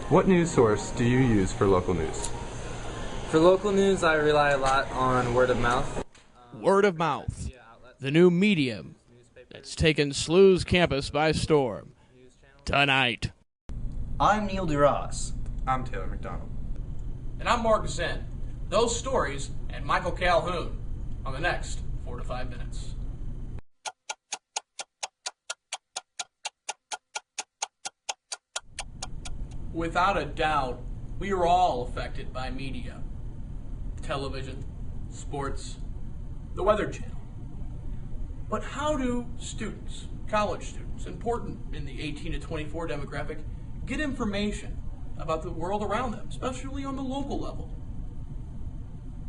What news source do you use for local news? For local news, I rely a lot on word of mouth. Word of mouth, the new medium that's taken SLU's campus by storm. Tonight. I'm Neil DuRoss. I'm Taylor McDonald. And I'm Mark Zen. Those stories and Michael Calhoun on the next 4 to 5 minutes. Without a doubt, we are all affected by media. Television, sports, the Weather Channel. But how do students, college students, important in the 18 to 24 demographic, get information about the world around them, especially on the local level?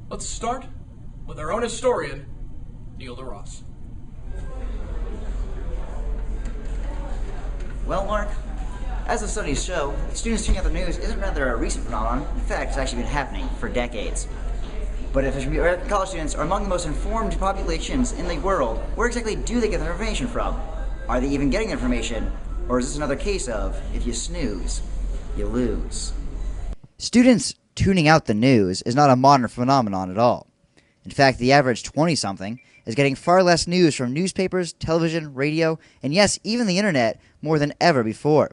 Let's start with our own historian, Neil DuRoss. Well, Mark, as the studies show, students tuning out the news isn't rather a recent phenomenon. In fact, it's actually been happening for decades. But if American college students are among the most informed populations in the world, where exactly do they get their information from? Are they even getting information? Or is this another case of, if you snooze, you lose? Students tuning out the news is not a modern phenomenon at all. In fact, the average 20-something is getting far less news from newspapers, television, radio, and yes, even the internet more than ever before.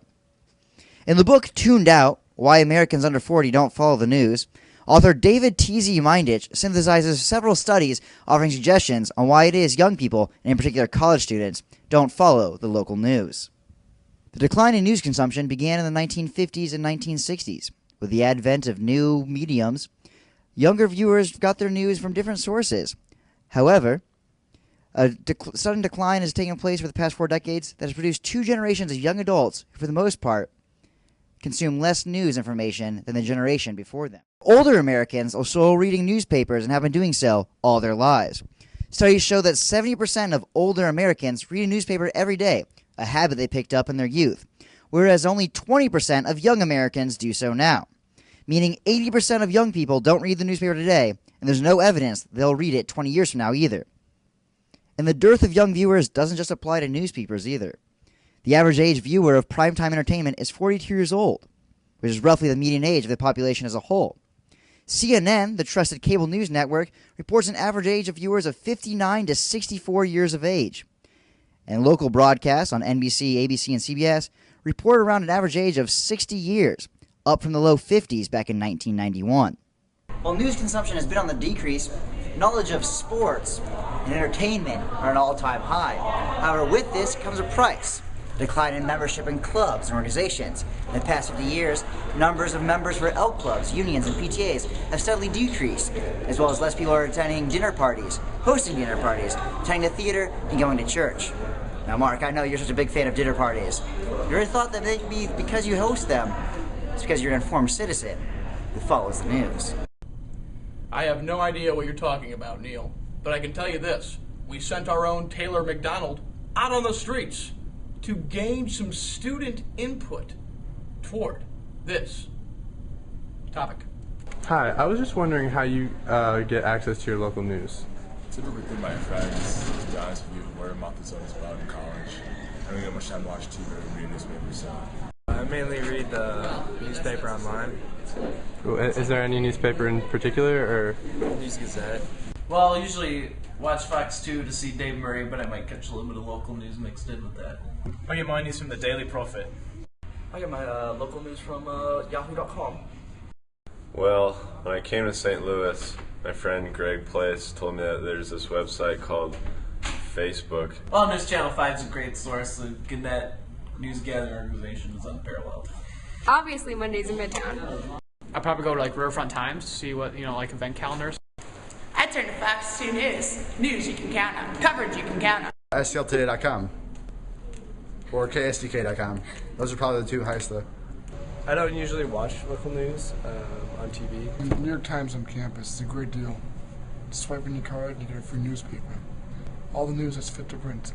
In the book Tuned Out, Why Americans Under 40 Don't Follow the News, author David T.Z. Mindich synthesizes several studies offering suggestions on why it is young people, and in particular college students, don't follow the local news. The decline in news consumption began in the 1950s and 1960s. With the advent of new mediums, younger viewers got their news from different sources. However, a sudden decline has taken place for the past 4 decades that has produced 2 generations of young adults who, for the most part, consume less news information than the generation before them. Older Americans are still reading newspapers and have been doing so all their lives. Studies show that 70% of older Americans read a newspaper every day, a habit they picked up in their youth, whereas only 20% of young Americans do so now, meaning 80% of young people don't read the newspaper today, and there's no evidence they'll read it 20 years from now either. And the dearth of young viewers doesn't just apply to newspapers either. The average age viewer of primetime entertainment is 42 years old, which is roughly the median age of the population as a whole. CNN, the trusted cable news network, reports an average age of viewers of 59 to 64 years of age. And local broadcasts on NBC, ABC, and CBS report around an average age of 60 years, up from the low 50s back in 1991. While news consumption has been on the decrease, knowledge of sports and entertainment are an all-time high. However, with this comes a price. Decline in membership in clubs and organizations. In the past 50 years, numbers of members for elk clubs, unions, and PTAs have steadily decreased, as well as less people are attending dinner parties, hosting dinner parties, attending the theater, and going to church. Now, Mark, I know you're such a big fan of dinner parties. You ever thought that maybe because you host them, it's because you're an informed citizen who follows the news? I have no idea what you're talking about, Neil, but I can tell you this. We sent our own Taylor McDonald out on the streets to gauge some student input toward this topic. Hi, I was just wondering how you get access to your local news. Typically through my friends, to be honest with you, word of mouth is always about in college. I don't get much time to watch TV or read newspapers, so. I mainly read the newspaper online. Is there any newspaper in particular, or? News Gazette. Well, I usually watch Fox 2 to see Dave Murray, but I might catch a little bit of local news mixed in with that. I get my news from the Daily Prophet. I get my local news from yahoo.com. Well, when I came to St. Louis, my friend Greg Place told me that there's this website called Facebook. Well, News Channel 5 is a great source. The Gannett news gathering organization is unparalleled. Obviously, Mondays in Midtown. I probably go to like Riverfront Times to see what, like event calendars. I turn to Fox 2 News. News you can count on. Coverage you can count on. STLtoday.com or KSDK.com. Those are probably the 2 highest though. I don't usually watch local news on TV. The New York Times on campus is a great deal. Swipe in your card and you get a free newspaper. All the news is fit to print.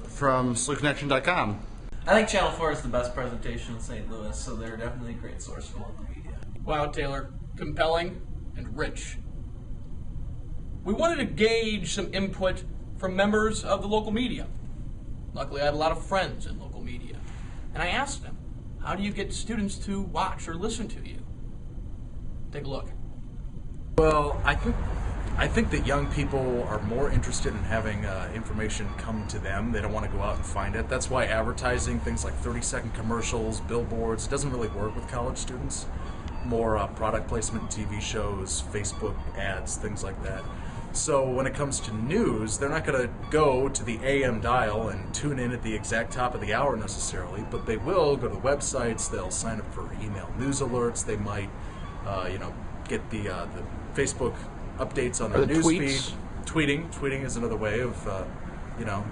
From SLUConnection.com. I think Channel 4 is the best presentation in St. Louis, so they're definitely a great source for local media. Wow, Taylor. Compelling and rich. We wanted to gauge some input from members of the local media. Luckily, I have a lot of friends in local media. And I asked them, How do you get students to watch or listen to you? Take a look. Well, I think that young people are more interested in having information come to them. They don't want to go out and find it. That's why advertising, things like 30-second commercials, billboards, doesn't really work with college students. More product placement, TV shows, Facebook ads, things like that. So when it comes to news, they're not going to go to the AM dial and tune in at the exact top of the hour necessarily, but they will go to the websites, they'll sign up for email news alerts, they might get the Facebook updates on their news feed. Tweeting is another way of,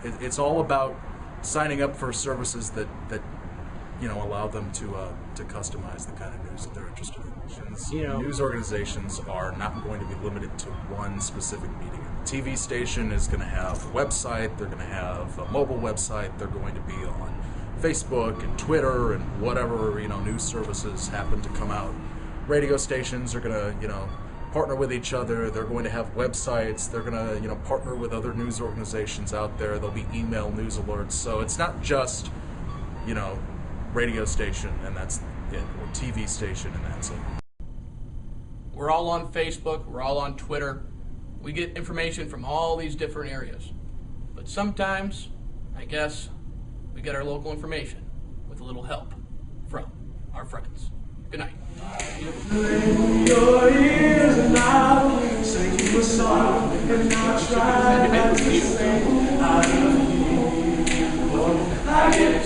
it's all about signing up for services that allow them to customize the kind of news that they're interested in. News organizations are not going to be limited to one specific medium. The TV station is going to have a website, they're going to have a mobile website, they're going to be on Facebook and Twitter and whatever, news services happen to come out. Radio stations are going to, partner with each other, they're going to have websites, they're going to, partner with other news organizations out there, there'll be email news alerts. So it's not just, radio station and that's it, or TV station and that's it. We're all on Facebook, we're all on Twitter. We get information from all these different areas. But sometimes, I guess, we get our local information with a little help from our friends. Good night. Your ears and I'll sing you a song and I'll try to say I love you. I get